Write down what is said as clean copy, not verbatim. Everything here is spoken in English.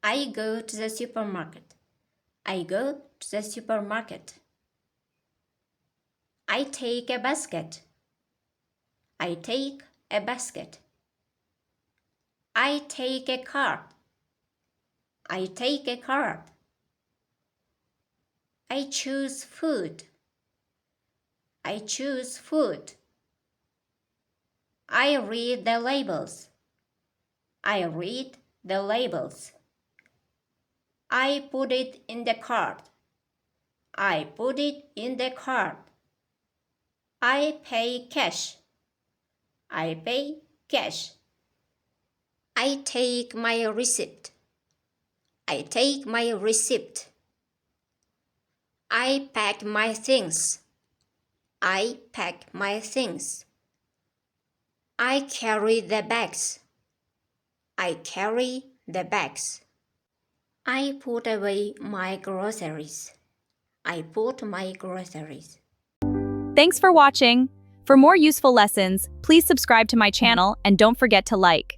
I go to the supermarket. I go to the supermarket. I take a basket. I take a basket. I take a card. I take a card. I choose food. I choose food. I read the labels. I read the labels. I put it in the cart. I put it in the cart. I pay cash. I pay cash. I take my receipt. I take my receipt. I pack my things. I pack my things. I carry the bags. I carry the bags. I put away my groceries. I put my groceries. Thanks for watching. For more useful lessons, please subscribe to my channel and don't forget to like.